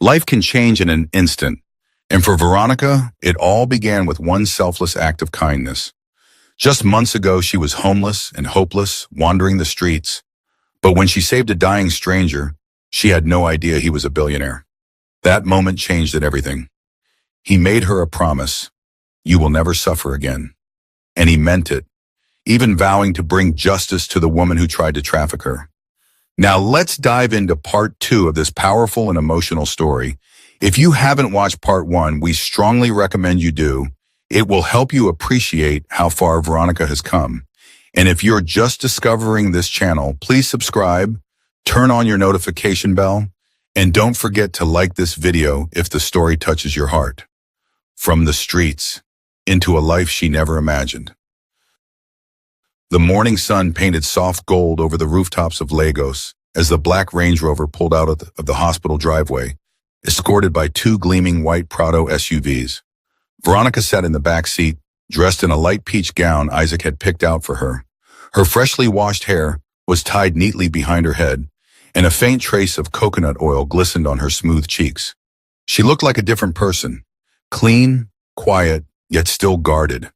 Life can change in an instant, and for Veronica, it all began with one selfless act of kindness. Just months ago, she was homeless and hopeless, wandering the streets. But when she saved a dying stranger, she had no idea he was a billionaire. That moment changed everything. He made her a promise: "You will never suffer again." And he meant it, even vowing to bring justice to the woman who tried to traffic her. Now let's dive into part 2 of this powerful and emotional story. If you haven't watched part 1, we strongly recommend you do. It will help you appreciate how far Veronica has come. And if you're just discovering this channel, please subscribe, turn on your notification bell, and don't forget to like this video if the story touches your heart. From the streets into a life she never imagined. The morning sun painted soft gold over the rooftops of Lagos as the black Range Rover pulled out of the hospital driveway, escorted by 2 gleaming white Prado SUVs. Veronica sat in the back seat, dressed in a light peach gown Isaac had picked out for her. Her freshly washed hair was tied neatly behind her head, and a faint trace of coconut oil glistened on her smooth cheeks. She looked like a different person, clean, quiet, yet still guarded,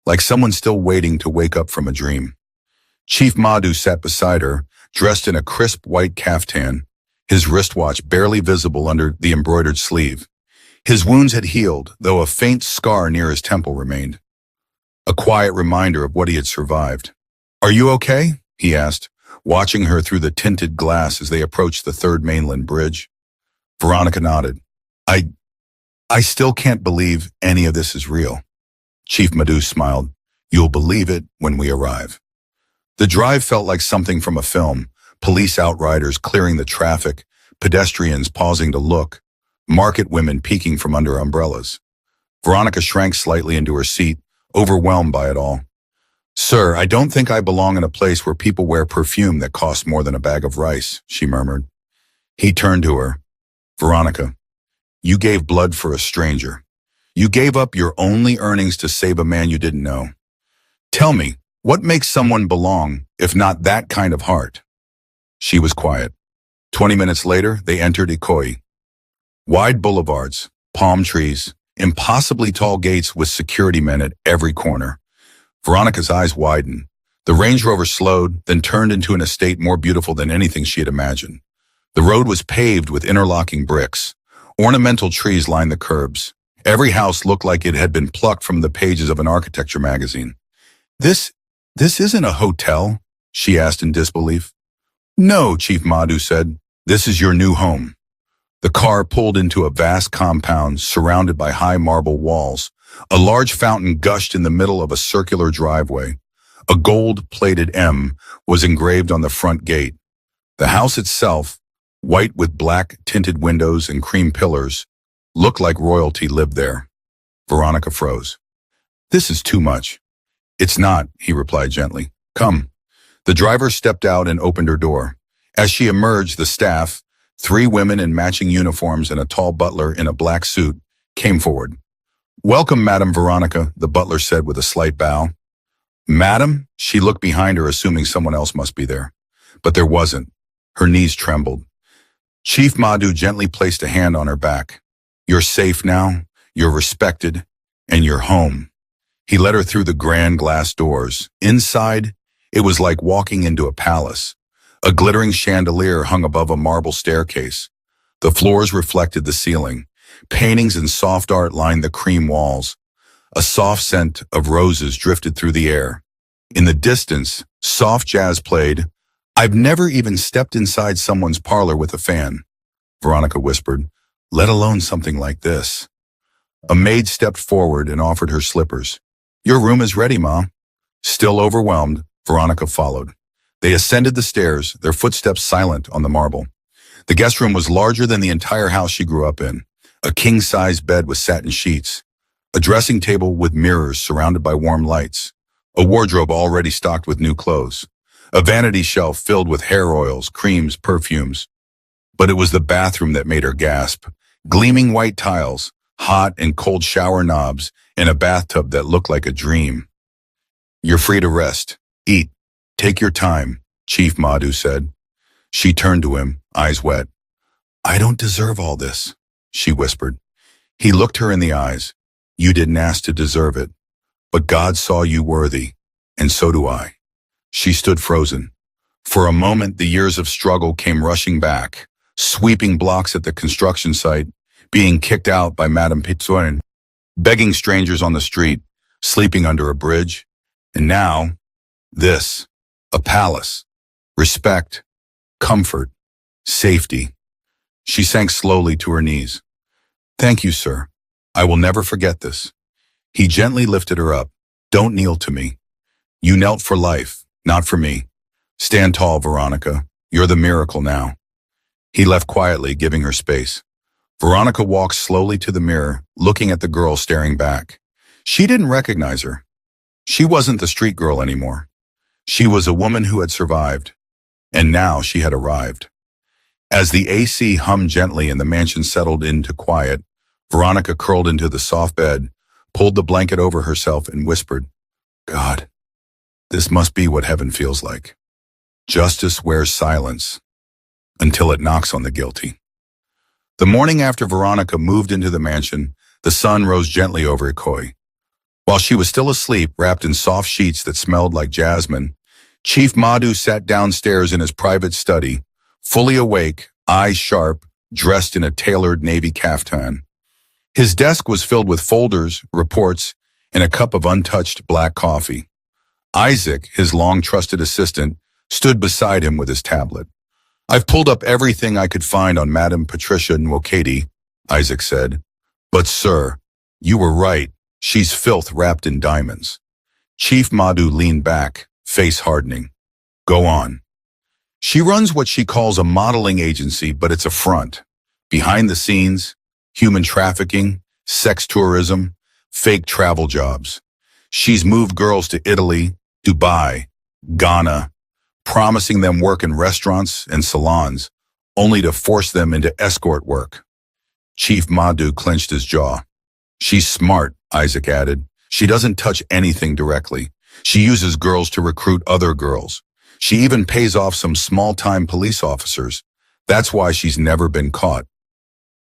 like someone still waiting to wake up from a dream. Chief Madhu sat beside her, dressed in a crisp white caftan, his wristwatch barely visible under the embroidered sleeve. His wounds had healed, though a faint scar near his temple remained, a quiet reminder of what he had survived. "Are you okay?" he asked, watching her through the tinted glass as they approached the Third Mainland Bridge. Veronica nodded. I still can't believe any of this is real." Chief Madhu smiled. "You'll believe it when we arrive." The drive felt like something from a film: police outriders clearing the traffic, pedestrians pausing to look, market women peeking from under umbrellas. Veronica shrank slightly into her seat, overwhelmed by it all. "Sir, I don't think I belong in a place where people wear perfume that costs more than a bag of rice," she murmured. He turned to her. "Veronica, you gave blood for a stranger. You gave up your only earnings to save a man you didn't know. Tell me, what makes someone belong, if not that kind of heart?" She was quiet. 20 minutes later, they entered Ikoyi. Wide boulevards, palm trees, impossibly tall gates with security men at every corner. Veronica's eyes widened. The Range Rover slowed, then turned into an estate more beautiful than anything she had imagined. The road was paved with interlocking bricks. Ornamental trees lined the curbs. Every house looked like it had been plucked from the pages of an architecture magazine. This isn't a hotel?" she asked in disbelief. "No," Chief Madhu said. "This is your new home." The car pulled into a vast compound surrounded by high marble walls. A large fountain gushed in the middle of a circular driveway. A gold-plated M was engraved on the front gate. The house itself, white with black tinted windows and cream pillars, looked like royalty lived there. Veronica froze. "This is too much." "It's not," he replied gently. "Come." The driver stepped out and opened her door. As she emerged, the staff, 3 women in matching uniforms and a tall butler in a black suit, came forward. "Welcome, Madam Veronica," the butler said with a slight bow. "Madam?" She looked behind her, assuming someone else must be there. But there wasn't. Her knees trembled. Chief Madhu gently placed a hand on her back. "You're safe now, you're respected, and you're home." He led her through the grand glass doors. Inside, it was like walking into a palace. A glittering chandelier hung above a marble staircase. The floors reflected the ceiling. Paintings and soft art lined the cream walls. A soft scent of roses drifted through the air. In the distance, soft jazz played. "I've never even stepped inside someone's parlor with a fan," Veronica whispered, "let alone something like this." A maid stepped forward and offered her slippers. "Your room is ready, Ma." Still overwhelmed, Veronica followed. They ascended the stairs, their footsteps silent on the marble. The guest room was larger than the entire house she grew up in. A king-size bed with satin sheets, a dressing table with mirrors surrounded by warm lights, a wardrobe already stocked with new clothes, a vanity shelf filled with hair oils, creams, perfumes. But it was the bathroom that made her gasp. Gleaming white tiles, hot and cold shower knobs, and a bathtub that looked like a dream. "You're free to rest, eat, take your time," Chief Madhu said. She turned to him, eyes wet. "I don't deserve all this," she whispered. He looked her in the eyes. You didn't ask to deserve it, but God saw you worthy, and so do I. She stood frozen. For a moment, the years of struggle came rushing back, sweeping blocks at the construction site, being kicked out by Madame PT2, begging strangers on the street, sleeping under a bridge. And now, this, a palace, respect, comfort, safety. She sank slowly to her knees. Thank you, sir. I will never forget this. He gently lifted her up. Don't kneel to me. You knelt for life, not for me. Stand tall, Veronica. You're the miracle now. He left quietly, giving her space. Veronica walked slowly to the mirror, looking at the girl staring back. She didn't recognize her. She wasn't the street girl anymore. She was a woman who had survived, and now she had arrived. As the AC hummed gently and the mansion settled into quiet, Veronica curled into the soft bed, pulled the blanket over herself and whispered, God, this must be what heaven feels like. Justice wears silence until it knocks on the guilty. The morning after Veronica moved into the mansion, the sun rose gently over Ikoi. While she was still asleep, wrapped in soft sheets that smelled like jasmine, Chief Madhu sat downstairs in his private study, fully awake, eyes sharp, dressed in a tailored navy caftan. His desk was filled with folders, reports, and a cup of untouched black coffee. Isaac, his long-trusted assistant, stood beside him with his tablet. I've pulled up everything I could find on Madame Patricia Nwokedi, Isaac said. But sir, you were right. She's filth wrapped in diamonds. Chief Madhu leaned back, face hardening. Go on. She runs what she calls a modeling agency, but it's a front. Behind the scenes, human trafficking, sex tourism, fake travel jobs. She's moved girls to Italy, Dubai, Ghana, promising them work in restaurants and salons, only to force them into escort work. Chief Madhu clenched his jaw. She's smart, Isaac added. She doesn't touch anything directly. She uses girls to recruit other girls. She even pays off some small-time police officers. That's why she's never been caught.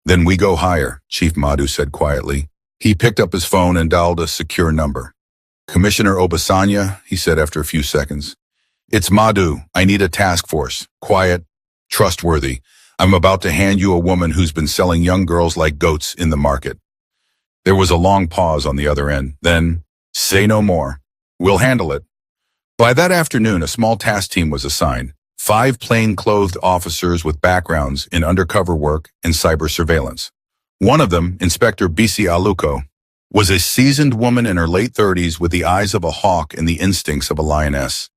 Then we go higher, Chief Madhu said quietly. He picked up his phone and dialed a secure number. Commissioner Obasanya, he said after a few seconds. It's Madhu. I need a task force. Quiet, trustworthy. I'm about to hand you a woman who's been selling young girls like goats in the market. There was a long pause on the other end. Then, say no more. We'll handle it. By that afternoon, a small task team was assigned. 5 plain-clothed officers with backgrounds in undercover work and cyber surveillance. One of them, Inspector Bisi Aluko, was a seasoned woman in her late 30s with the eyes of a hawk and the instincts of a lioness.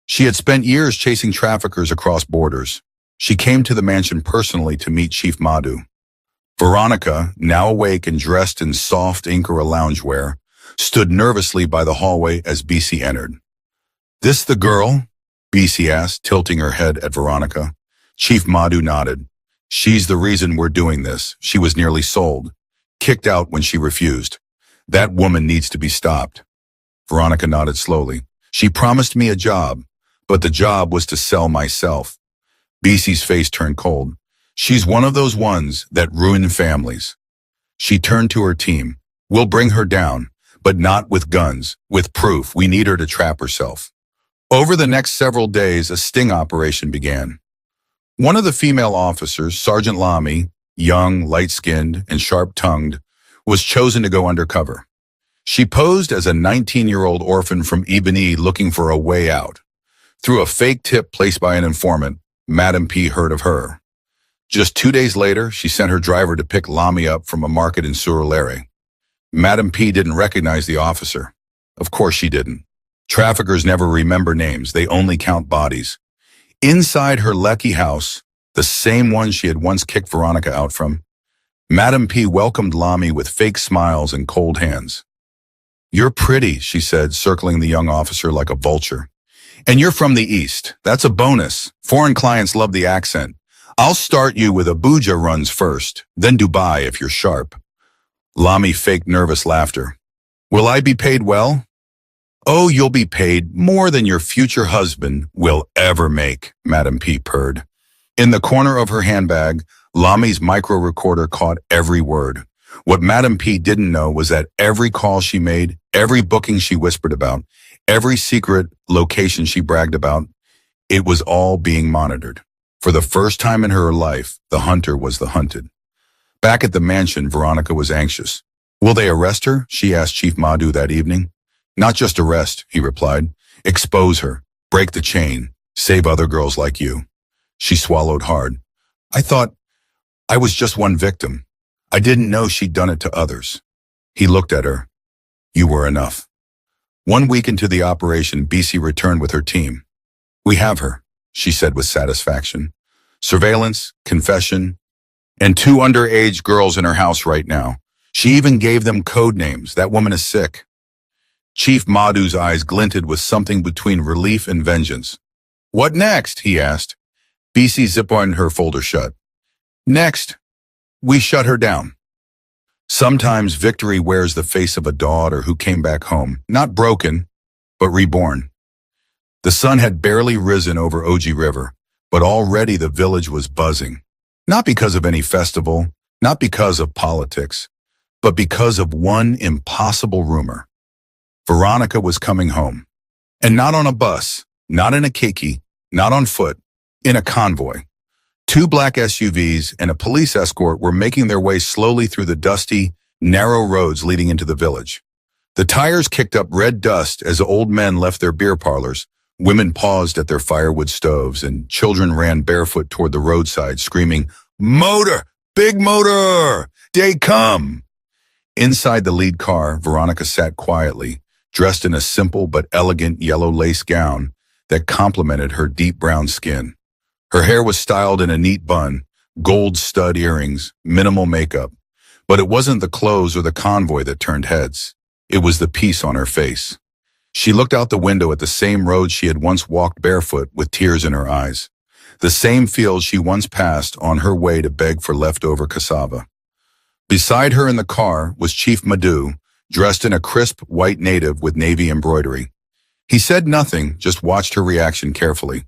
She had spent years chasing traffickers across borders. She came to the mansion personally to meet Chief Madhu. Veronica, now awake and dressed in soft Ankara loungewear, stood nervously by the hallway as Bisi entered. This the girl? Bisi asked, tilting her head at Veronica. Chief Madhu nodded. She's the reason we're doing this. She was nearly sold. Kicked out when she refused. That woman needs to be stopped. Veronica nodded slowly. She promised me a job, but the job was to sell myself. Bisi's face turned cold. She's one of those ones that ruin families. She turned to her team. We'll bring her down, but not with guns, with proof. We need her to trap herself. Over the next several days, a sting operation began. One of the female officers, Sergeant Lamy, young, light-skinned, and sharp-tongued, was chosen to go undercover. She posed as a 19-year-old orphan from Ebony looking for a way out. Through a fake tip placed by an informant, Madame P heard of her. Just 2 days later, she sent her driver to pick Lamy up from a market in Surulere. Madame P didn't recognize the officer. Of course she didn't. Traffickers never remember names, they only count bodies. Inside her Lecky house, the same one she had once kicked Veronica out from, Madame P welcomed Lamy with fake smiles and cold hands. You're pretty, she said, circling the young officer like a vulture. And you're from the East. That's a bonus. Foreign clients love the accent. I'll start you with Abuja runs first, then Dubai if you're sharp. Lamy faked nervous laughter. Will I be paid well? Oh, you'll be paid more than your future husband will ever make, Madame P purred. In the corner of her handbag, Lami's micro-recorder caught every word. What Madam P didn't know was that every call she made, every booking she whispered about, every secret location she bragged about, it was all being monitored. For the first time in her life, the hunter was the hunted. Back at the mansion, Veronica was anxious. Will they arrest her? She asked Chief Madhu that evening. Not just arrest, he replied. Expose her, break the chain, save other girls like you. She swallowed hard. I thought I was just one victim. I didn't know she'd done it to others. He looked at her. You were enough. 1 week into the operation, BC returned with her team. We have her, she said with satisfaction. Surveillance, confession, and 2 underage girls in her house right now. She even gave them code names. That woman is sick. Chief Madhu's eyes glinted with something between relief and vengeance. What next? He asked. BC zipped her folder shut. Next, we shut her down. Sometimes victory wears the face of a daughter who came back home, not broken, but reborn. The sun had barely risen over Oji River, but already the village was buzzing. Not because of any festival, not because of politics, but because of one impossible rumor. Veronica was coming home. And not on a bus, not in a keiki, not on foot, in a convoy. 2 black SUVs and a police escort were making their way slowly through the dusty, narrow roads leading into the village. The tires kicked up red dust as old men left their beer parlors, women paused at their firewood stoves, and children ran barefoot toward the roadside, screaming, Motor! Big motor! They come! Inside the lead car, Veronica sat quietly, dressed in a simple but elegant yellow lace gown that complemented her deep brown skin. Her hair was styled in a neat bun, gold stud earrings, minimal makeup. But it wasn't the clothes or the convoy that turned heads. It was the peace on her face. She looked out the window at the same road she had once walked barefoot with tears in her eyes. The same fields she once passed on her way to beg for leftover cassava. Beside her in the car was Chief Madhu, dressed in a crisp white native with navy embroidery. He said nothing, just watched her reaction carefully.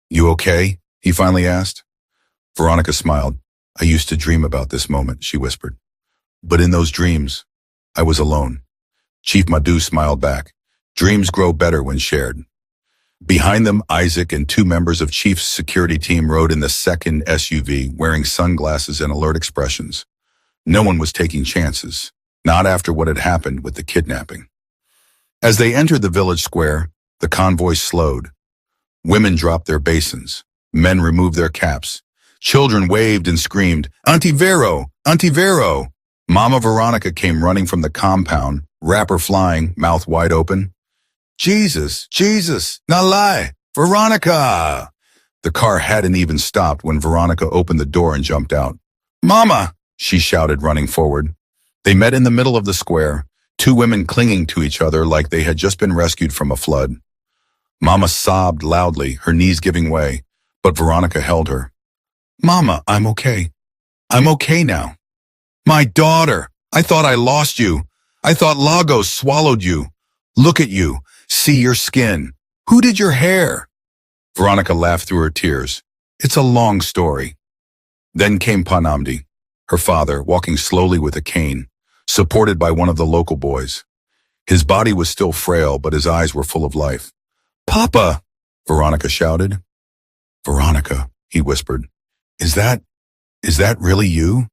You okay? He finally asked. Veronica smiled. I used to dream about this moment, she whispered. But in those dreams, I was alone. Chief Madhu smiled back. Dreams grow better when shared. Behind them, Isaac and 2 members of Chief's security team rode in the second SUV, wearing sunglasses and alert expressions. No one was taking chances, not after what had happened with the kidnapping. As they entered the village square, the convoy slowed. Women dropped their basins. Men removed their caps. Children waved and screamed, Auntie Vero! Auntie Vero! Mama Veronica came running from the compound, wrapper flying, mouth wide open. Jesus! Jesus! Not lie! Veronica! The car hadn't even stopped when Veronica opened the door and jumped out. Mama! She shouted, running forward. They met in the middle of the square, 2 women clinging to each other like they had just been rescued from a flood. Mama sobbed loudly, her knees giving way, but Veronica held her. Mama, I'm okay. I'm okay now. My daughter, I thought I lost you. I thought Lagos swallowed you. Look at you. See your skin. Who did your hair? Veronica laughed through her tears. It's a long story. Then came Panamdi, her father, walking slowly with a cane, supported by one of the local boys. His body was still frail, but his eyes were full of life. Papa, Veronica shouted. Veronica, he whispered, is that really you?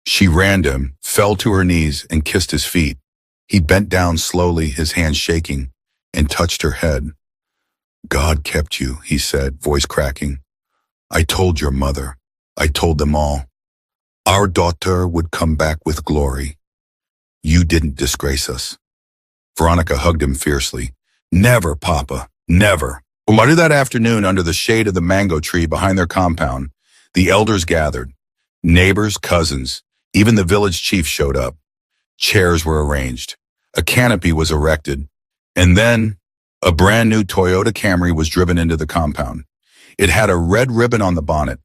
She ran to him, fell to her knees, and kissed his feet. He bent down slowly, his hands shaking, and touched her head. God kept you, he said, voice cracking. I told your mother. I told them all. Our daughter would come back with glory. You didn't disgrace us. Veronica hugged him fiercely. Never, Papa, never. Later that afternoon, under the shade of the mango tree behind their compound, the elders gathered. Neighbors, cousins, even the village chief showed up. Chairs were arranged. A canopy was erected. And then, a brand new Toyota Camry was driven into the compound. It had a red ribbon on the bonnet.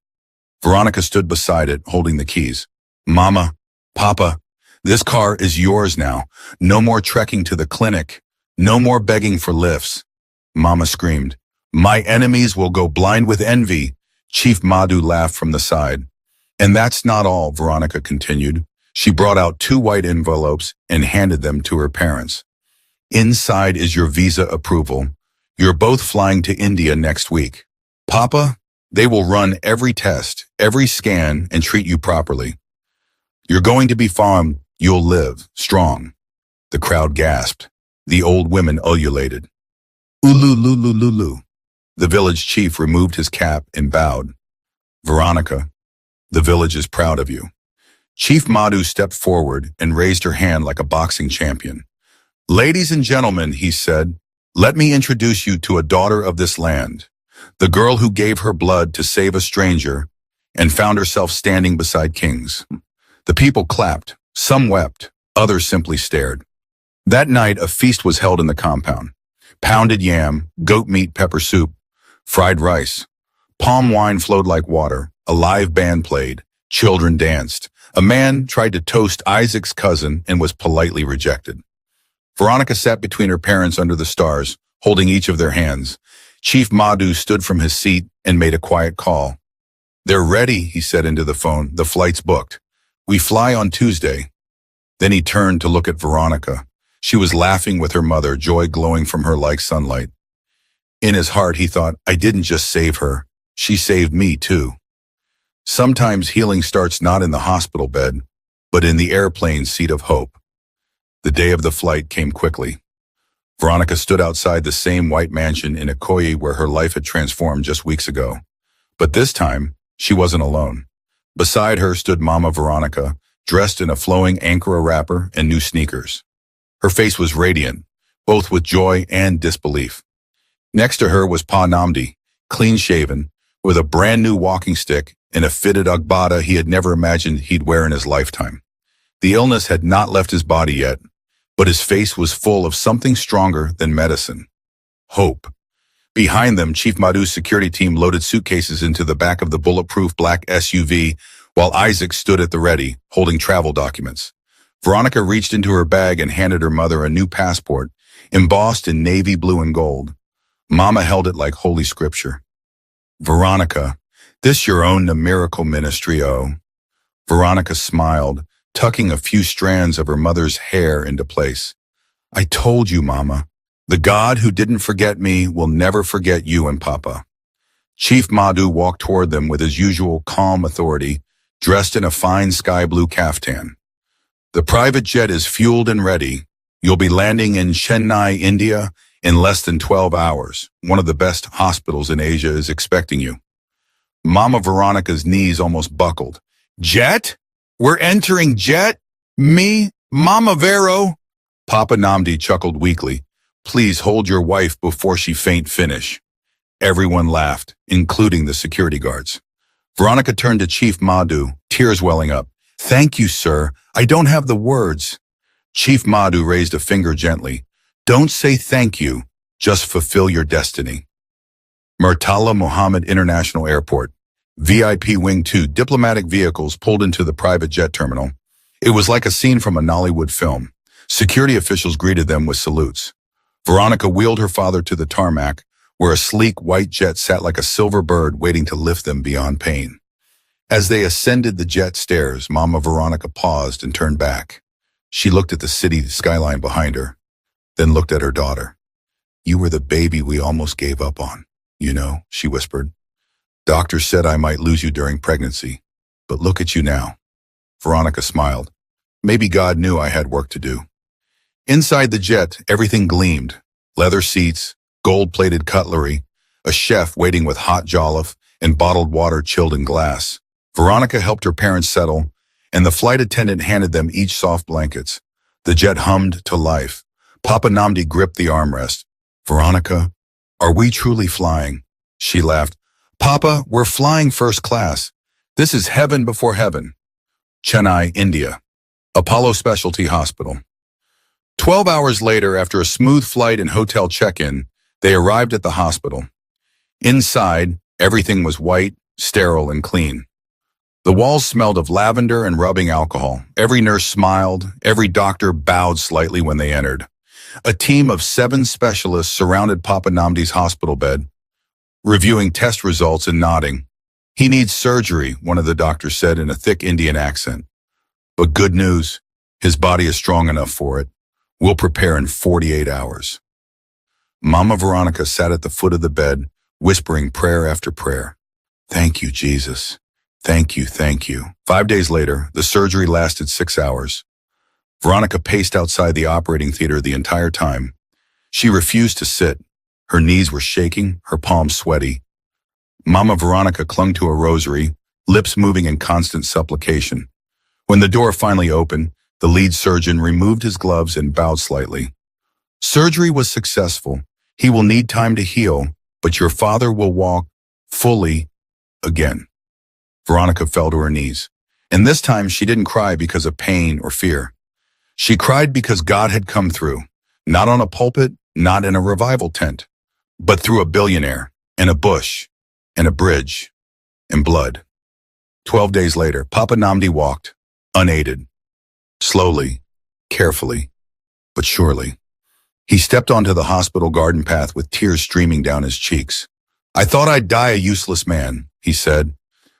Veronica stood beside it, holding the keys. Mama, Papa, this car is yours now. No more trekking to the clinic. No more begging for lifts. Mama screamed. My enemies will go blind with envy. Chief Madhu laughed from the side. And that's not all, Veronica continued. She brought out 2 white envelopes and handed them to her parents. Inside is your visa approval. You're both flying to India next week. Papa, they will run every test, every scan, and treat you properly. You're going to be fine. You'll live strong. The crowd gasped. The old women ululated. Ulululululu. The village chief removed his cap and bowed. Veronica, the village is proud of you. Chief Madhu stepped forward and raised her hand like a boxing champion. Ladies and gentlemen, he said, let me introduce you to a daughter of this land, the girl who gave her blood to save a stranger and found herself standing beside kings. The people clapped, some wept, others simply stared. That night, a feast was held in the compound. Pounded yam, goat meat pepper soup, fried rice. Palm wine flowed like water. A live band played. Children danced. A man tried to toast Isaac's cousin and was politely rejected. Veronica sat between her parents under the stars, holding each of their hands. Chief Madhu stood from his seat and made a quiet call. They're ready, he said into the phone. The flight's booked. We fly on Tuesday. Then he turned to look at Veronica. She was laughing with her mother, joy glowing from her like sunlight. In his heart, he thought, I didn't just save her. She saved me, too. Sometimes healing starts not in the hospital bed, but in the airplane seat of hope. The day of the flight came quickly. Veronica stood outside the same white mansion in Ikoyi where her life had transformed just weeks ago. But this time, she wasn't alone. Beside her stood Mama Veronica, dressed in a flowing Ankara wrapper and new sneakers. Her face was radiant, both with joy and disbelief. Next to her was Pa Namdi, clean-shaven, with a brand-new walking stick and a fitted agbada he had never imagined he'd wear in his lifetime. The illness had not left his body yet, but his face was full of something stronger than medicine. Hope. Behind them, Chief Madhu's security team loaded suitcases into the back of the bulletproof black SUV, while Isaac stood at the ready, holding travel documents. Veronica reached into her bag and handed her mother a new passport, embossed in navy blue and gold. Mama held it like holy scripture. Veronica, this your own miracle ministry, oh. Veronica smiled, tucking a few strands of her mother's hair into place. I told you, Mama. The God who didn't forget me will never forget you and Papa. Chief Madhu walked toward them with his usual calm authority, dressed in a fine sky blue kaftan. The private jet is fueled and ready. You'll be landing in Chennai, India, in less than 12 hours. One of the best hospitals in Asia is expecting you. Mama Veronica's knees almost buckled. Jet? We're entering jet? Me? Mama Vero? Papa Namdi chuckled weakly. Please hold your wife before she faint finish. Everyone laughed, including the security guards. Veronica turned to Chief Madhu, tears welling up. Thank you, sir. I don't have the words. Chief Madhu raised a finger gently. Don't say thank you. Just fulfill your destiny. Murtala Muhammad International Airport. VIP Wing 2 diplomatic vehicles pulled into the private jet terminal. It was like a scene from a Nollywood film. Security officials greeted them with salutes. Veronica wheeled her father to the tarmac, where a sleek white jet sat like a silver bird waiting to lift them beyond pain. As they ascended the jet stairs, Mama Veronica paused and turned back. She looked at the city skyline behind her, then looked at her daughter. You were the baby we almost gave up on, you know, she whispered. Doctors said I might lose you during pregnancy, but look at you now. Veronica smiled. Maybe God knew I had work to do. Inside the jet, everything gleamed. Leather seats, gold-plated cutlery, a chef waiting with hot jollof, and bottled water chilled in glass. Veronica helped her parents settle, and the flight attendant handed them each soft blankets. The jet hummed to life. Papa Namdi gripped the armrest. Veronica, are we truly flying? She laughed. Papa, we're flying first class. This is heaven before heaven. Chennai, India. Apollo Specialty Hospital. 12 hours later, after a smooth flight and hotel check-in, they arrived at the hospital. Inside, everything was white, sterile, and clean. The walls smelled of lavender and rubbing alcohol. Every nurse smiled. Every doctor bowed slightly when they entered. A team of 7 specialists surrounded Papa Namdi's hospital bed, reviewing test results and nodding. He needs surgery, one of the doctors said in a thick Indian accent. But good news, his body is strong enough for it. We'll prepare in 48 hours. Mama Veronica sat at the foot of the bed, whispering prayer after prayer. Thank you, Jesus. Thank you, thank you. 5 days later, the surgery lasted 6 hours. Veronica paced outside the operating theater the entire time. She refused to sit. Her knees were shaking, her palms sweaty. Mama Veronica clung to a rosary, lips moving in constant supplication. When the door finally opened, the lead surgeon removed his gloves and bowed slightly. Surgery was successful. He will need time to heal, but your father will walk fully again. Veronica fell to her knees. And this time she didn't cry because of pain or fear. She cried because God had come through, not on a pulpit, not in a revival tent, but through a billionaire, and a bush, and a bridge, and blood. 12 days later, Papa Namdi walked, unaided, slowly, carefully, but surely. He stepped onto the hospital garden path with tears streaming down his cheeks. I thought I'd die a useless man, he said,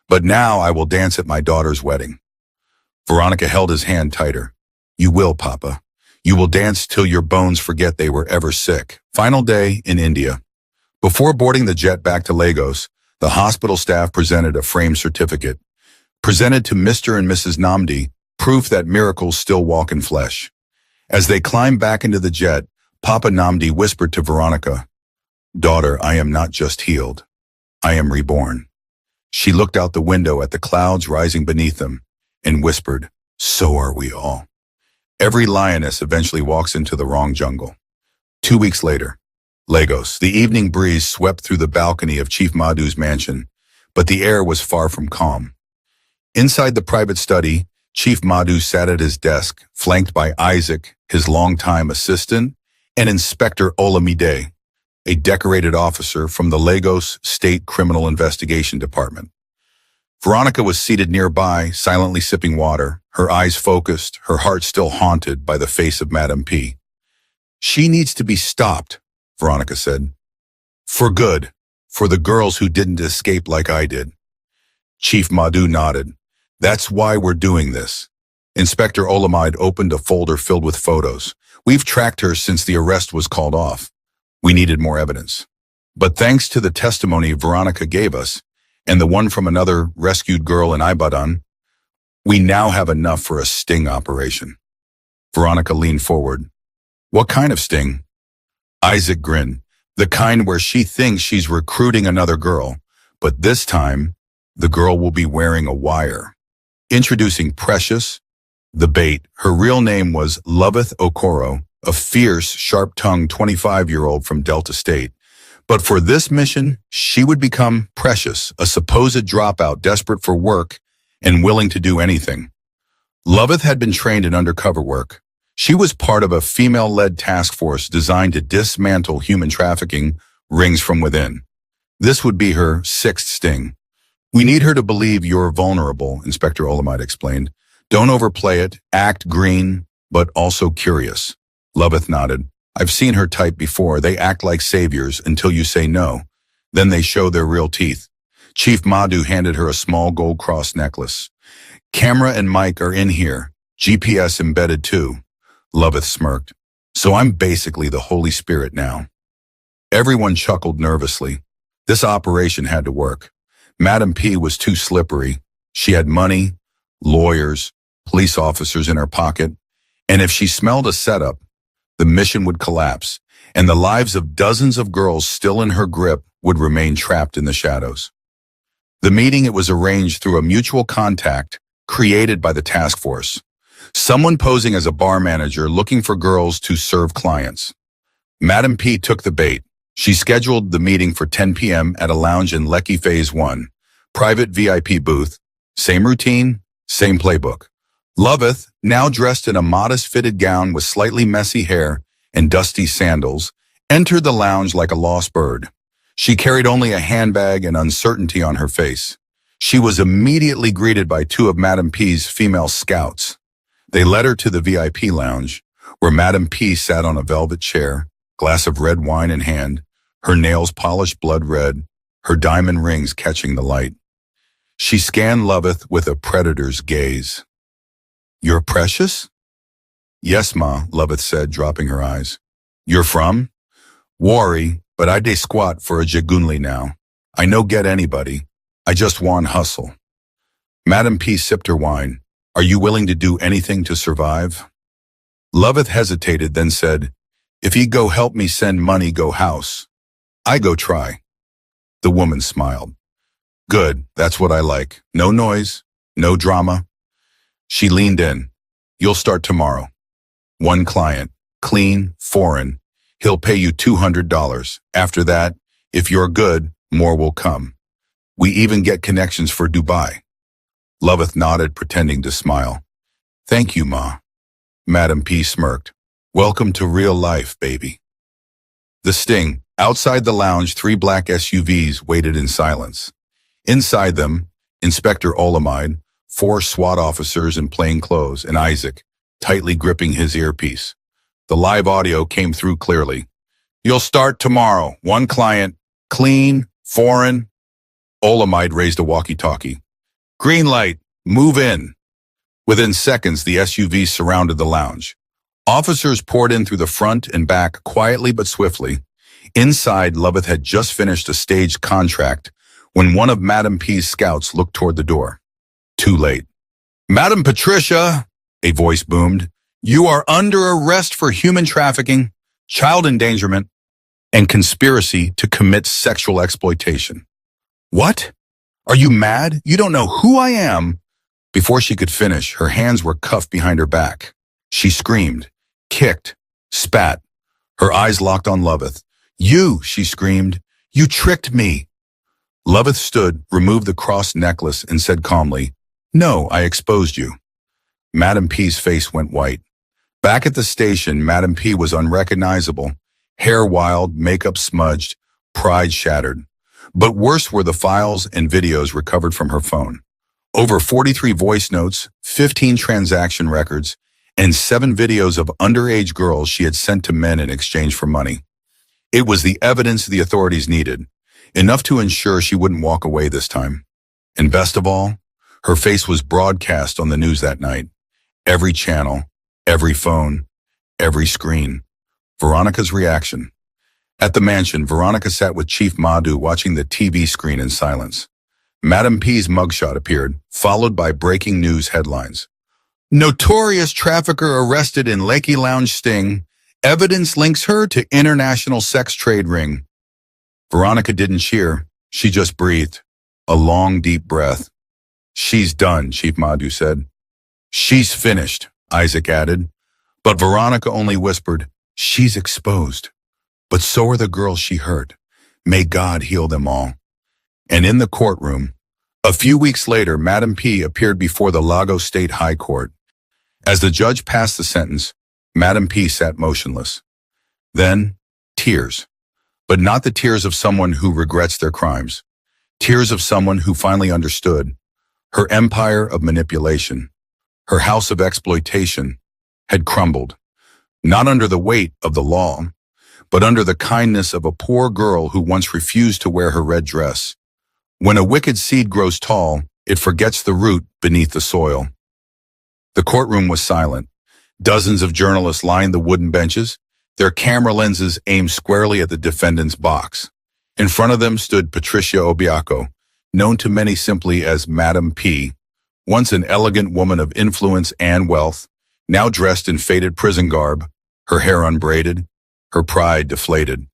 but now I will dance at my daughter's wedding. Veronica held his hand tighter. You will, Papa. You will dance till your bones forget they were ever sick. Final day in India. Before boarding the jet back to Lagos, the hospital staff presented a framed certificate. Presented to Mr. and Mrs. Namdi, proof that miracles still walk in flesh. As they climbed back into the jet, Papa Namdi whispered to Veronica, Daughter, I am not just healed. I am reborn. She looked out the window at the clouds rising beneath them and whispered, So are we all. Every lioness eventually walks into the wrong jungle. 2 weeks later, Lagos. The evening breeze swept through the balcony of Chief Madhu's mansion, but the air was far from calm. Inside the private study, Chief Madhu sat at his desk, flanked by Isaac, his longtime assistant, and Inspector Olamide, a decorated officer from the Lagos State Criminal Investigation Department. Veronica was seated nearby, silently sipping water, her eyes focused, her heart still haunted by the face of Madam P. She needs to be stopped, Veronica said. For good, for the girls who didn't escape like I did. Chief Madhu nodded. That's why we're doing this. Inspector Olamide opened a folder filled with photos. We've tracked her since the arrest was called off. We needed more evidence. But thanks to the testimony Veronica gave us, and the one from another rescued girl in Ibadan, we now have enough for a sting operation. Veronica leaned forward. What kind of sting? Isaac grinned. The kind where she thinks she's recruiting another girl, but this time, the girl will be wearing a wire. Introducing Precious, the bait. Her real name was Loveth Okoro, a fierce, sharp-tongued 25-year-old from Delta State. But for this mission, she would become Precious, a supposed dropout desperate for work and willing to do anything. Loveth had been trained in undercover work. She was part of a female-led task force designed to dismantle human trafficking rings from within. This would be her sixth sting. We need her to believe you're vulnerable, Inspector Olamide explained. Don't overplay it, act green, but also curious. Loveth nodded. I've seen her type before. They act like saviors until you say no. Then they show their real teeth. Chief Madhu handed her a small gold cross necklace. Camera and mic are in here. GPS embedded too. Loveth smirked. So I'm basically the Holy Spirit now. Everyone chuckled nervously. This operation had to work. Madam P was too slippery. She had money, lawyers, police officers in her pocket, and if she smelled a setup, the mission would collapse, and the lives of dozens of girls still in her grip would remain trapped in the shadows. The meeting, it was arranged through a mutual contact created by the task force. Someone posing as a bar manager looking for girls to serve clients. Madam P took the bait. She scheduled the meeting for 10 p.m. at a lounge in Lekki Phase 1. Private VIP booth. Same routine, same playbook. Loveth, now dressed in a modest-fitted gown with slightly messy hair and dusty sandals, entered the lounge like a lost bird. She carried only a handbag and uncertainty on her face. She was immediately greeted by two of Madam P's female scouts. They led her to the VIP lounge, where Madam P sat on a velvet chair, glass of red wine in hand, her nails polished blood red, her diamond rings catching the light. She scanned Loveth with a predator's gaze. You're precious? Yes, ma, Loveth said, dropping her eyes. You're from? Worry, but I dey squat for a jagunli now. I no get anybody. I just want hustle. Madam P sipped her wine. Are you willing to do anything to survive? Loveth hesitated, then said, if he go help me send money go house, I go try. The woman smiled. Good, that's what I like. No noise, no drama. She leaned in. You'll start tomorrow. One client, clean, foreign. He'll pay you $200. After that, if you're good, more will come. We even get connections for Dubai. Loveth nodded, pretending to smile. Thank you, ma. Madam P smirked. Welcome to real life, baby. The sting. Outside the lounge, 3 black SUVs waited in silence. Inside them, Inspector Olamide, 4 SWAT officers in plain clothes, and Isaac, tightly gripping his earpiece. The live audio came through clearly. You'll start tomorrow. One client, clean, foreign. Olamide raised a walkie-talkie. Green light, move in. Within seconds, the SUVs surrounded the lounge. Officers poured in through the front and back, quietly but swiftly. Inside, Loveth had just finished a staged contract when one of Madam P's scouts looked toward the door. Too late. Madam Patricia, a voice boomed, you are under arrest for human trafficking, child endangerment, and conspiracy to commit sexual exploitation. What? Are you mad? You don't know who I am? Before she could finish, her hands were cuffed behind her back. She screamed, kicked, spat. Her eyes locked on Loveth. You, she screamed, you tricked me. Loveth stood, removed the cross necklace, and said calmly, no, I exposed you. Madam P's face went white. Back at the station, Madam P was unrecognizable, hair wild, makeup smudged, pride shattered. But worse were the files and videos recovered from her phone. Over 43 voice notes, 15 transaction records, and 7 videos of underage girls she had sent to men in exchange for money. It was the evidence the authorities needed, enough to ensure she wouldn't walk away this time. And best of all, her face was broadcast on the news that night. Every channel, every phone, every screen. Veronica's reaction. At the mansion, Veronica sat with Chief Madhu watching the TV screen in silence. Madam P's mugshot appeared, followed by breaking news headlines. Notorious trafficker arrested in Lakey Lounge sting. Evidence links her to international sex trade ring. Veronica didn't cheer. She just breathed. A long, deep breath. She's done, Chief Madhu said. She's finished, Isaac added. But Veronica only whispered, she's exposed. But so are the girls she hurt. May God heal them all. And in the courtroom, a few weeks later, Madam P appeared before the Lagos State High Court. As the judge passed the sentence, Madam P sat motionless. Then, tears. But not the tears of someone who regrets their crimes. Tears of someone who finally understood. Her empire of manipulation, her house of exploitation, had crumbled. Not under the weight of the law, but under the kindness of a poor girl who once refused to wear her red dress. When a wicked seed grows tall, it forgets the root beneath the soil. The courtroom was silent. Dozens of journalists lined the wooden benches, their camera lenses aimed squarely at the defendant's box. In front of them stood Patricia Obiako, known to many simply as Madam P, once an elegant woman of influence and wealth, now dressed in faded prison garb, her hair unbraided, her pride deflated.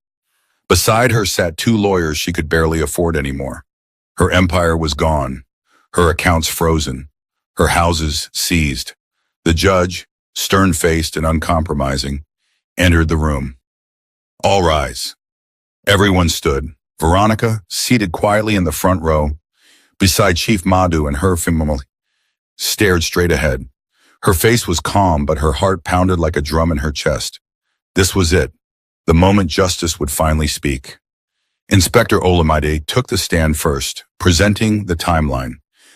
Beside her sat 2 lawyers she could barely afford anymore. Her empire was gone, her accounts frozen, her houses seized. The judge, stern-faced and uncompromising, entered the room. All rise. Everyone stood. Veronica, seated quietly in the front row, beside Chief Madhu and her family, stared straight ahead. Her face was calm, but her heart pounded like a drum in her chest. This was it, the moment justice would finally speak. Inspector Olamide took the stand first, presenting the timeline.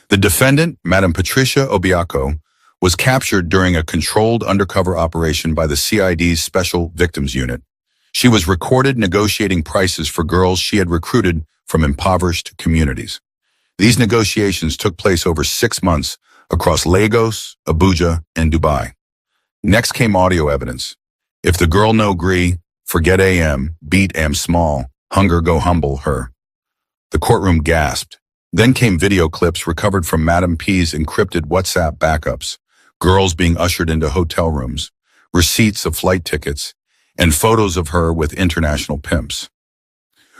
The defendant, Madam Patricia Obiako, was captured during a controlled undercover operation by the CID's Special Victims Unit. She was recorded negotiating prices for girls she had recruited from impoverished communities. These negotiations took place over 6 months across Lagos, Abuja, and Dubai. Next came audio evidence. If the girl no gree, forget AM, beat am small, hunger go humble her. The courtroom gasped. Then came video clips recovered from Madam P's encrypted WhatsApp backups, girls being ushered into hotel rooms, receipts of flight tickets, and photos of her with international pimps.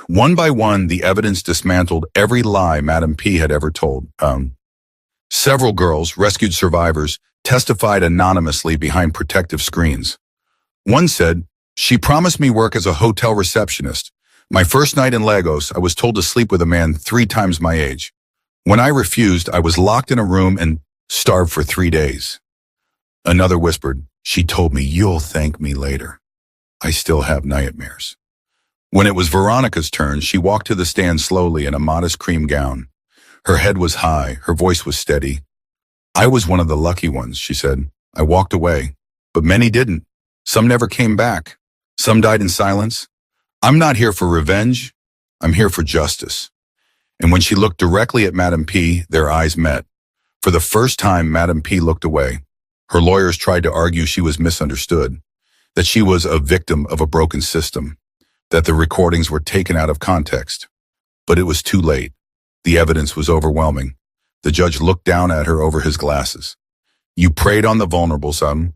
One by one, the evidence dismantled every lie Madam P had ever told. Several girls, rescued survivors, testified anonymously behind protective screens. One said, "She promised me work as a hotel receptionist. My first night in Lagos, I was told to sleep with a man 3 times my age. When I refused, I was locked in a room and starved for 3 days." Another whispered, "She told me you'll thank me later. I still have nightmares." When it was Veronica's turn, she walked to the stand slowly in a modest cream gown. Her head was high, her voice was steady. "I was one of the lucky ones," she said. "I walked away, but many didn't. Some never came back. Some died in silence. I'm not here for revenge. I'm here for justice." And when she looked directly at Madam P, their eyes met. For the first time, Madam P looked away. Her lawyers tried to argue she was misunderstood, that she was a victim of a broken system, that the recordings were taken out of context. But it was too late. The evidence was overwhelming. The judge looked down at her over his glasses. "You preyed on the vulnerable, son.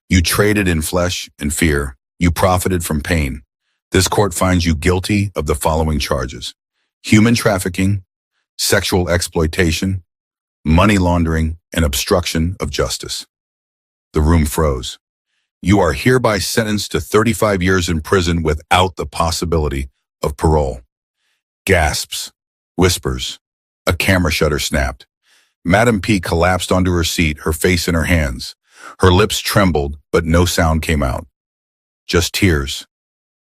You traded in flesh and fear. You profited from pain. This court finds you guilty of the following charges: human trafficking, sexual exploitation, money laundering, and obstruction of justice." The room froze. "You are hereby sentenced to 35 years in prison without the possibility of parole." Gasps, whispers. A camera shutter snapped. Madam P collapsed onto her seat, her face in her hands. Her lips trembled, but no sound came out. Just tears.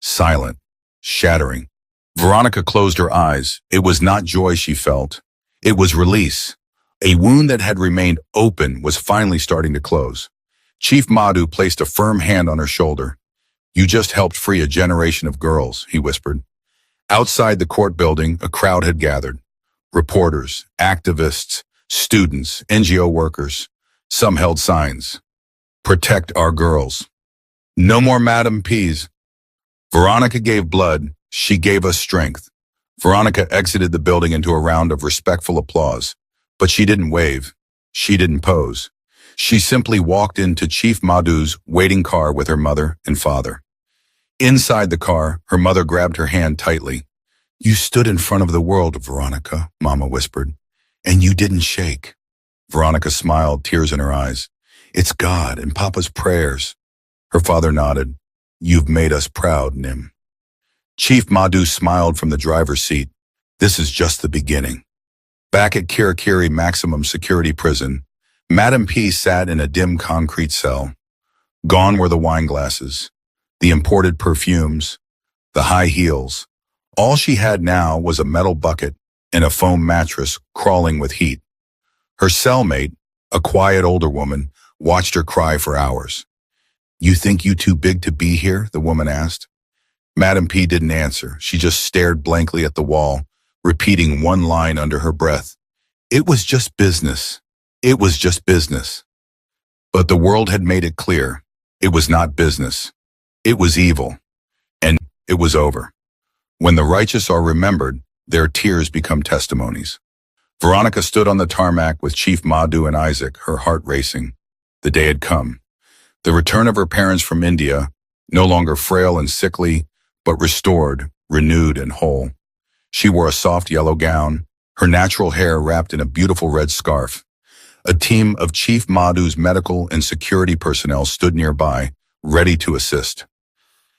Silent. Shattering. Veronica closed her eyes. It was not joy she felt. It was release. A wound that had remained open was finally starting to close. Chief Madhu placed a firm hand on her shoulder. "You just helped free a generation of girls," he whispered. Outside the court building, a crowd had gathered. Reporters, activists, students, NGO workers. Some held signs. "Protect our girls. No more Madam P's." Veronica gave blood. She gave us strength. Veronica exited the building into a round of respectful applause. But she didn't wave. She didn't pose. She simply walked into Chief Madhu's waiting car with her mother and father. Inside the car, her mother grabbed her hand tightly. "You stood in front of the world, Veronica," Mama whispered, "and you didn't shake." Veronica smiled, tears in her eyes. "It's God and Papa's prayers." Her father nodded. "You've made us proud, Nim." Chief Madhu smiled from the driver's seat. "This is just the beginning." Back at Kirikiri Maximum Security Prison, Madam P sat in a dim concrete cell. Gone were the wine glasses, the imported perfumes, the high heels. All she had now was a metal bucket and a foam mattress crawling with heat. Her cellmate, a quiet older woman, watched her cry for hours. "You think you too big to be here?" the woman asked. Madam P didn't answer. She just stared blankly at the wall, repeating one line under her breath. "It was just business. It was just business." But the world had made it clear. It was not business. It was evil. And it was over. When the righteous are remembered, their tears become testimonies. Veronica stood on the tarmac with Chief Madhu and Isaac, her heart racing. The day had come. The return of her parents from India, no longer frail and sickly, but restored, renewed, and whole. She wore a soft yellow gown, her natural hair wrapped in a beautiful red scarf. A team of Chief Madhu's medical and security personnel stood nearby, ready to assist.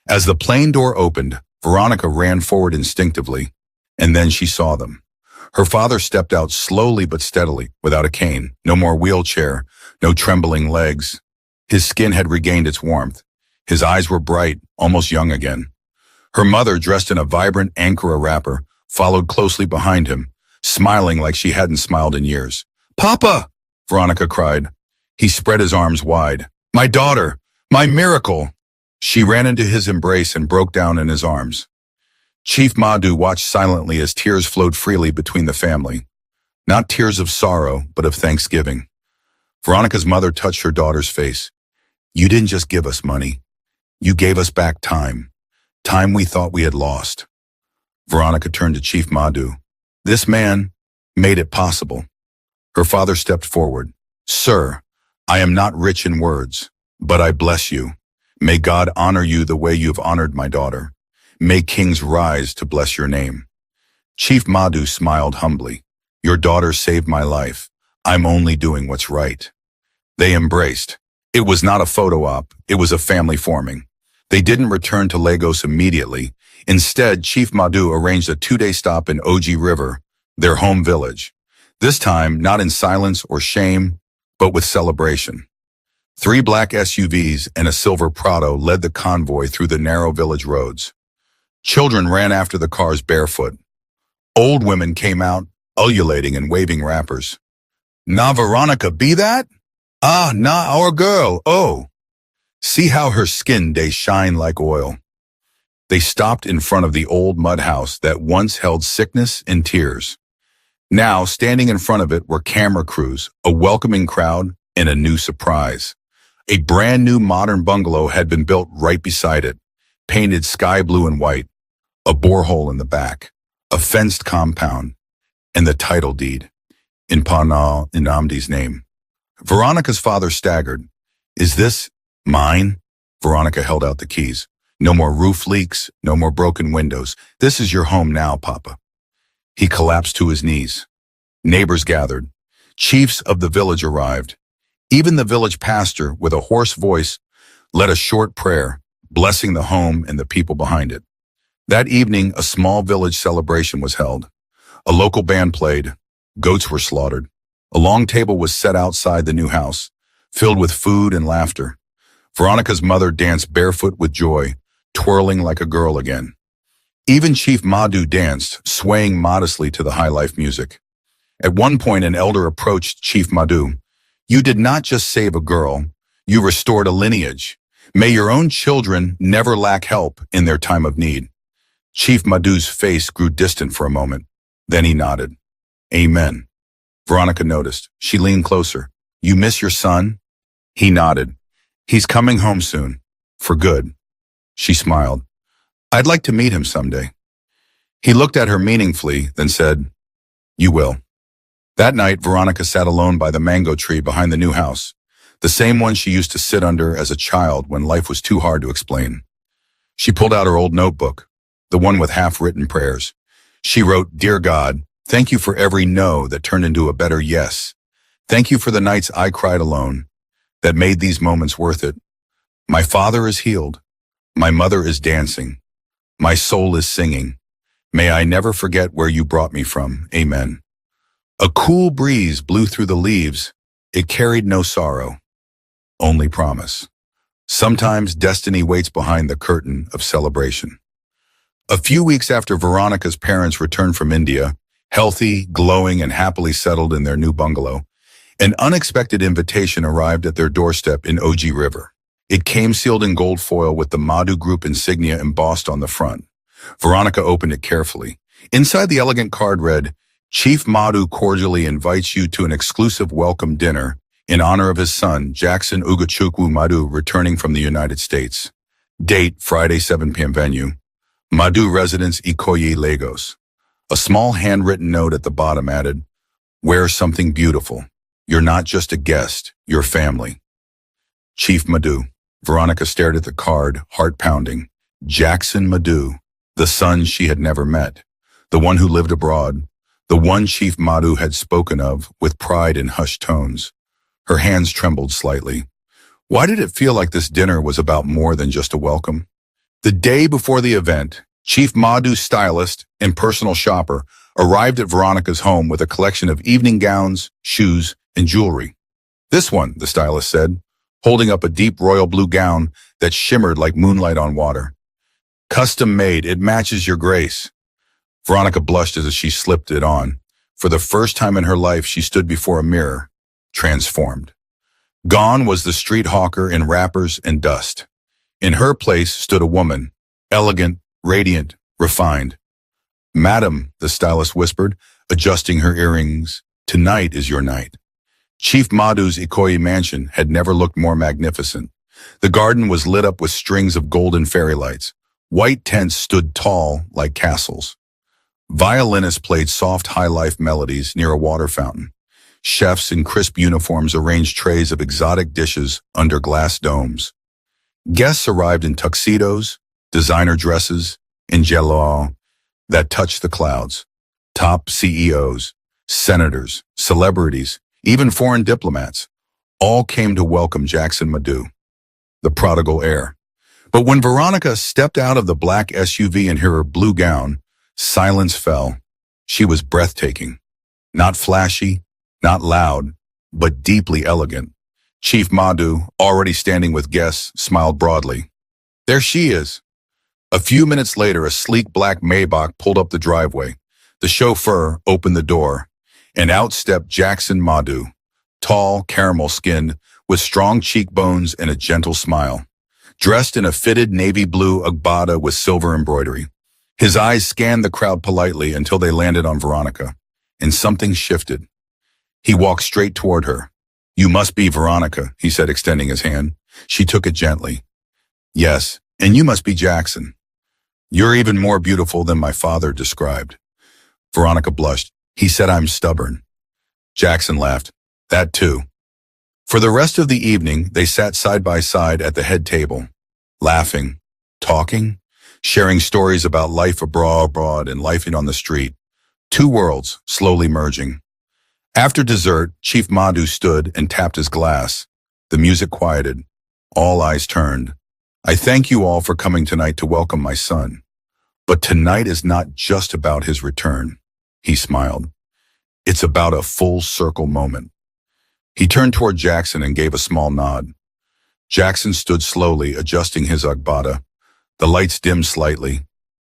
As the plane door opened, Veronica ran forward instinctively, and then she saw them. Her father stepped out slowly but steadily, without a cane, no more wheelchair, no trembling legs. His skin had regained its warmth. His eyes were bright, almost young again. Her mother, dressed in a vibrant Ankara wrapper, followed closely behind him, smiling like she hadn't smiled in years. "Papa!" Veronica cried. He spread his arms wide. "My daughter! My miracle!" She ran into his embrace and broke down in his arms. Chief Madhu watched silently as tears flowed freely between the family. Not tears of sorrow, but of thanksgiving. Veronica's mother touched her daughter's face. You didn't just give us money. You gave us back time. Time we thought we had lost. Veronica turned to Chief Madhu. This man made it possible. Her father stepped forward. Sir, I am not rich in words, but I bless you. May God honor you the way you have honored my daughter. May kings rise to bless your name. Chief Madhu smiled humbly. Your daughter saved my life. I'm only doing what's right. They embraced. It was not a photo op, it was a family forming. They didn't return to Lagos immediately. Instead, Chief Madhu arranged a 2-day stop in Oji River, their home village. This time, not in silence or shame, but with celebration. 3 black SUVs and a silver Prado led the convoy through the narrow village roads. Children ran after the cars barefoot. Old women came out, ululating and waving wrappers. Na Veronica be that? Ah, na our girl, oh. See how her skin they shine like oil. They stopped in front of the old mud house that once held sickness and tears. Now, standing in front of it were camera crews, a welcoming crowd, and a new surprise. A brand new modern bungalow had been built right beside it, painted sky blue and white, a borehole in the back, a fenced compound, and the title deed, in Pana Inamdi's name. Veronica's father staggered. Is this mine? Veronica held out the keys. No more roof leaks, no more broken windows. This is your home now, Papa. He collapsed to his knees. Neighbors gathered. Chiefs of the village arrived. Even the village pastor, with a hoarse voice, led a short prayer, blessing the home and the people behind it. That evening, a small village celebration was held. A local band played. Goats were slaughtered. A long table was set outside the new house, filled with food and laughter. Veronica's mother danced barefoot with joy, twirling like a girl again. Even Chief Madhu danced, swaying modestly to the high-life music. At one point, an elder approached Chief Madhu. You did not just save a girl, you restored a lineage. May your own children never lack help in their time of need. Chief Madhu's face grew distant for a moment. Then he nodded. Amen. Veronica noticed. She leaned closer. You miss your son? He nodded. He's coming home soon. For good. She smiled. I'd like to meet him someday. He looked at her meaningfully, then said, You will. That night, Veronica sat alone by the mango tree behind the new house, the same one she used to sit under as a child when life was too hard to explain. She pulled out her old notebook, the one with half-written prayers. She wrote, Dear God, thank you for every no that turned into a better yes. Thank you for the nights I cried alone that made these moments worth it. My father is healed. My mother is dancing. My soul is singing. May I never forget where you brought me from. Amen. A cool breeze blew through the leaves. It carried no sorrow, only promise. Sometimes destiny waits behind the curtain of celebration. A few weeks after Veronica's parents returned from India, healthy, glowing, and happily settled in their new bungalow, an unexpected invitation arrived at their doorstep in Oji River. It came sealed in gold foil with the Madhu Group insignia embossed on the front. Veronica opened it carefully. Inside the elegant card read, Chief Madhu cordially invites you to an exclusive welcome dinner in honor of his son, Jackson Ugochukwu Madhu, returning from the United States. Date, Friday, 7 p.m. Venue, Madhu Residence, Ikoyi, Lagos. A small handwritten note at the bottom added, Wear something beautiful. You're not just a guest, you're family. Chief Madhu. Veronica stared at the card, heart pounding. Jackson Madhu, the son she had never met, the one who lived abroad, the one Chief Madhu had spoken of with pride in hushed tones. Her hands trembled slightly. Why did it feel like this dinner was about more than just a welcome? The day before the event, Chief Madhu's stylist and personal shopper arrived at Veronica's home with a collection of evening gowns, shoes, and jewelry. This one, the stylist said, holding up a deep royal blue gown that shimmered like moonlight on water. Custom made, it matches your grace. Veronica blushed as she slipped it on. For the first time in her life, she stood before a mirror, transformed. Gone was the street hawker in wrappers and dust. In her place stood a woman, elegant, radiant, refined. Madam, the stylist whispered, adjusting her earrings, Tonight is your night. Chief Madhu's Ikoyi mansion had never looked more magnificent. The garden was lit up with strings of golden fairy lights. White tents stood tall like castles. Violinists played soft high-life melodies near a water fountain. Chefs in crisp uniforms arranged trays of exotic dishes under glass domes. Guests arrived in tuxedos, designer dresses, and jello that touched the clouds. Top CEOs, senators, celebrities, even foreign diplomats, all came to welcome Jackson Madhu, the prodigal heir. But when Veronica stepped out of the black SUV in her blue gown, silence fell. She was breathtaking. Not flashy, not loud, but deeply elegant. Chief Madhu, already standing with guests, smiled broadly. There she is. A few minutes later, a sleek black Maybach pulled up the driveway. The chauffeur opened the door, and out stepped Jackson Madhu, tall, caramel-skinned, with strong cheekbones and a gentle smile. Dressed in a fitted navy blue agbada with silver embroidery. His eyes scanned the crowd politely until they landed on Veronica, and something shifted. He walked straight toward her. "You must be Veronica," he said, extending his hand. She took it gently. "Yes, and you must be Jackson. You're even more beautiful than my father described." Veronica blushed. "He said I'm stubborn." Jackson laughed. "That too." For the rest of the evening, they sat side by side at the head table, laughing, talking, sharing stories about life abroad and life on the street. Two worlds slowly merging. After dessert, Chief Madhu stood and tapped his glass. The music quieted. All eyes turned. "I thank you all for coming tonight to welcome my son. But tonight is not just about his return." He smiled. "It's about a full circle moment." He turned toward Jackson and gave a small nod. Jackson stood slowly, adjusting his agbada. The lights dimmed slightly.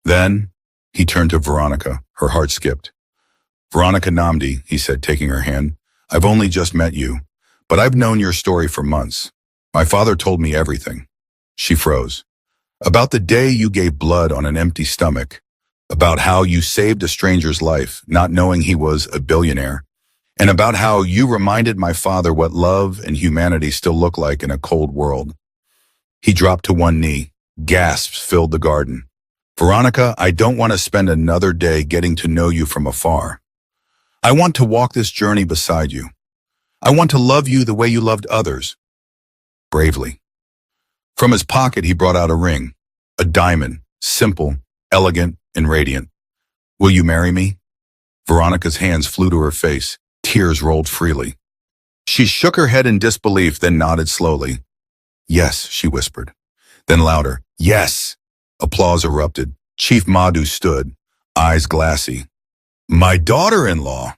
Then, he turned to Veronica. Her heart skipped. "Veronica Namdi," he said, taking her hand, "I've only just met you, but I've known your story for months. My father told me everything." She froze. "About the day you gave blood on an empty stomach, about how you saved a stranger's life, not knowing he was a billionaire, and about how you reminded my father what love and humanity still look like in a cold world." He dropped to one knee. Gasps filled the garden. "Veronica, I don't want to spend another day getting to know you from afar. I want to walk this journey beside you. I want to love you the way you loved others." Bravely. From his pocket, he brought out a ring, a diamond, simple, elegant, and radiant. "Will you marry me?" Veronica's hands flew to her face. Tears rolled freely. She shook her head in disbelief, then nodded slowly. "Yes," she whispered. Then louder, "Yes!" Applause erupted. Chief Madhu stood, eyes glassy. "My daughter-in-law!"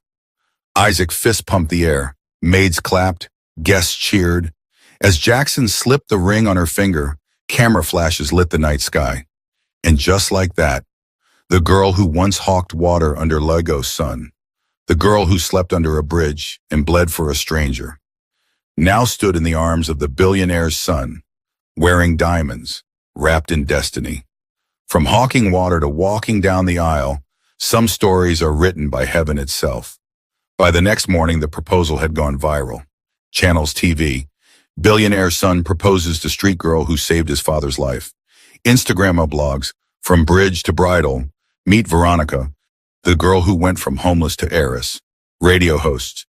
Isaac fist-pumped the air. Maids clapped. Guests cheered. As Jackson slipped the ring on her finger, camera flashes lit the night sky. And just like that, the girl who once hawked water under Lego's sun, the girl who slept under a bridge and bled for a stranger, now stood in the arms of the billionaire's son, wearing diamonds, wrapped in destiny. From hawking water to walking down the aisle, some stories are written by heaven itself. By the next morning, the proposal had gone viral. Channels TV. Billionaire son proposes to street girl who saved his father's life. Instagram blogs. From bridge to bridal. Meet Veronica, the girl who went from homeless to heiress. Radio hosts.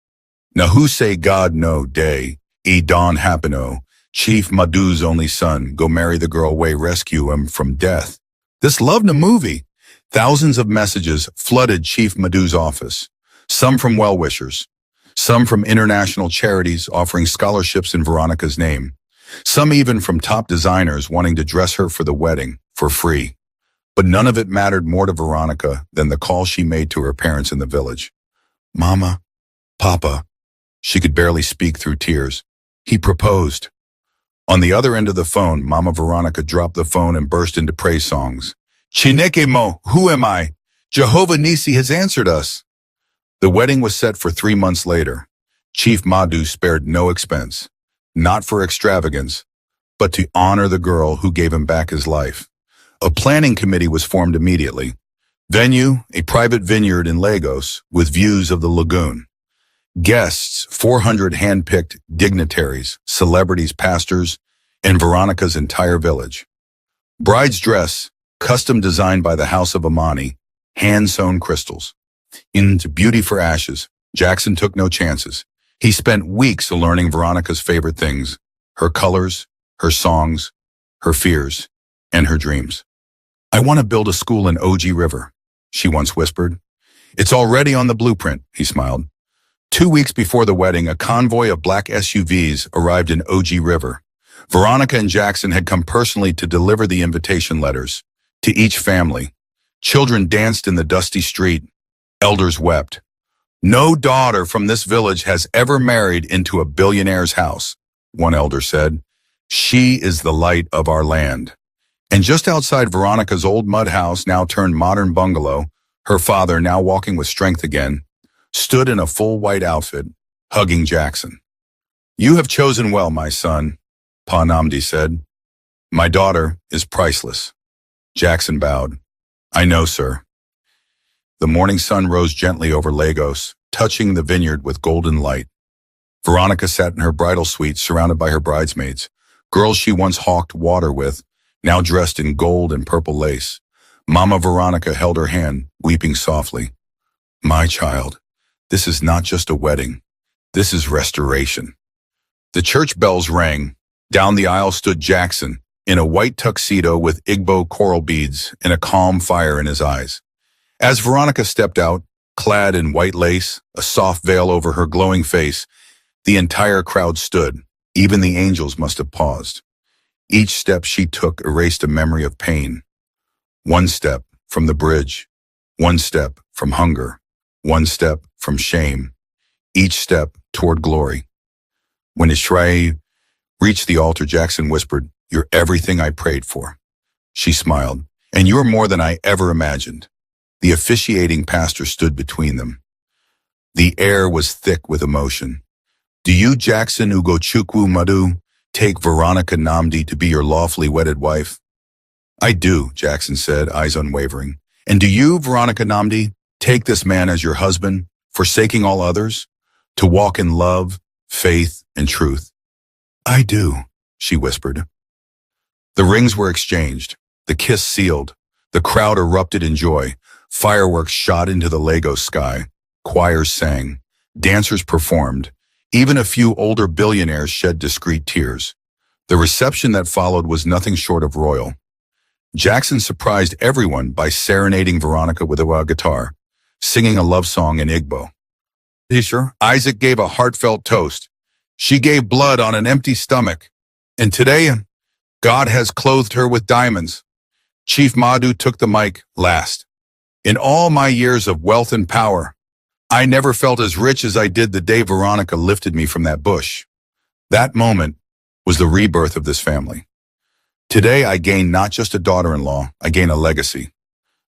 Now who say God no day, e don happeno, Chief Madhu's only son, go marry the girl way rescue him from death. This loved a movie. Thousands of messages flooded Chief Madhu's office, some from well-wishers, some from international charities offering scholarships in Veronica's name, some even from top designers wanting to dress her for the wedding for free. But none of it mattered more to Veronica than the call she made to her parents in the village. "Mama, Papa," she could barely speak through tears. "He proposed." On the other end of the phone, Mama Veronica dropped the phone and burst into praise songs. "Chineke mo, who am I? Jehovah Nisi has answered us." The wedding was set for 3 months later. Chief Madhu spared no expense, not for extravagance, but to honor the girl who gave him back his life. A planning committee was formed immediately. Venue, a private vineyard in Lagos with views of the lagoon. Guests, 400 hand-picked dignitaries, celebrities, pastors, and Veronica's entire village. Bride's dress, custom designed by the House of Amani, hand-sewn crystals. Into beauty for ashes, Jackson took no chances. He spent weeks learning Veronica's favorite things, her colors, her songs, her fears, and her dreams. "I want to build a school in OG River," she once whispered. "It's already on the blueprint," he smiled. 2 weeks before the wedding, a convoy of black SUVs arrived in OG River. Veronica and Jackson had come personally to deliver the invitation letters to each family. Children danced in the dusty street. Elders wept. "No daughter from this village has ever married into a billionaire's house," one elder said. "She is the light of our land." And just outside Veronica's old mud house, now turned modern bungalow, her father, now walking with strength again, stood in a full white outfit, hugging Jackson. "You have chosen well, my son," Pa Namdi said. "My daughter is priceless." Jackson bowed. "I know, sir." The morning sun rose gently over Lagos, touching the vineyard with golden light. Veronica sat in her bridal suite, surrounded by her bridesmaids, girls she once hawked water with, now dressed in gold and purple lace. Mama Veronica held her hand, weeping softly. "My child, this is not just a wedding. This is restoration." The church bells rang. Down the aisle stood Jackson, in a white tuxedo with Igbo coral beads and a calm fire in his eyes. As Veronica stepped out, clad in white lace, a soft veil over her glowing face, the entire crowd stood. Even the angels must have paused. Each step she took erased a memory of pain. One step from the bridge, one step from hunger, one step from shame, each step toward glory. When Ishrae reached the altar, Jackson whispered, "You're everything I prayed for." She smiled, "And you're more than I ever imagined." The officiating pastor stood between them. The air was thick with emotion. "Do you, Jackson Ugochukwu Madu, take Veronica Namdi to be your lawfully wedded wife?" "I do," Jackson said, eyes unwavering. "And do you, Veronica Namdi, take this man as your husband, forsaking all others, to walk in love, faith, and truth?" "I do," she whispered. The rings were exchanged, the kiss sealed. The crowd erupted in joy. Fireworks shot into the Lagos sky. Choirs sang. Dancers performed. Even a few older billionaires shed discreet tears. The reception that followed was nothing short of royal. Jackson surprised everyone by serenading Veronica with a guitar, singing a love song in Igbo. Isaac gave a heartfelt toast. "She gave blood on an empty stomach. And today, God has clothed her with diamonds." Chief Madu took the mic last. "In all my years of wealth and power, I never felt as rich as I did the day Veronica lifted me from that bush. That moment was the rebirth of this family. Today I gain not just a daughter-in-law, I gain a legacy."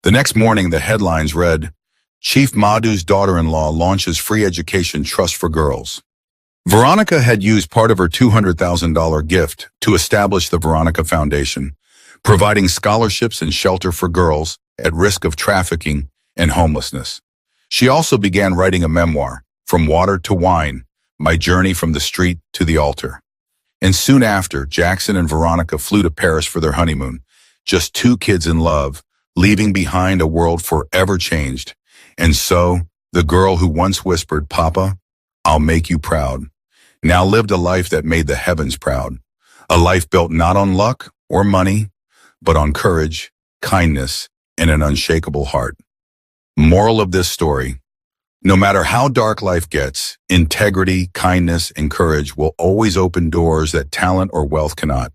The next morning the headlines read, "Chief Madu's daughter-in-law launches free education trust for girls." Veronica had used part of her $200,000 gift to establish the Veronica Foundation, providing scholarships and shelter for girls at risk of trafficking and homelessness. She also began writing a memoir, From Water to Wine, My Journey from the Street to the Altar. And soon after, Jackson and Veronica flew to Paris for their honeymoon, just two kids in love, leaving behind a world forever changed. And so, the girl who once whispered, "Papa, I'll make you proud," now lived a life that made the heavens proud. A life built not on luck or money, but on courage, kindness, and an unshakable heart. Moral of this story: no matter how dark life gets, integrity, kindness, and courage will always open doors that talent or wealth cannot.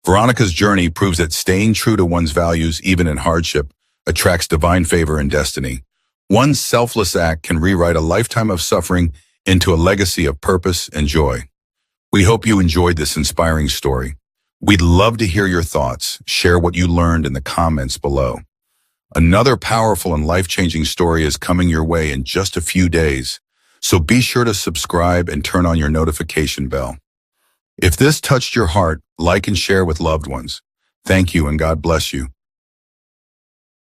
Veronica's journey proves that staying true to one's values, even in hardship, attracts divine favor and destiny. One selfless act can rewrite a lifetime of suffering into a legacy of purpose and joy. We hope you enjoyed this inspiring story. We'd love to hear your thoughts. Share what you learned in the comments below. Another powerful and life-changing story is coming your way in just a few days, so be sure to subscribe and turn on your notification bell. If this touched your heart, like and share with loved ones. Thank you and God bless you.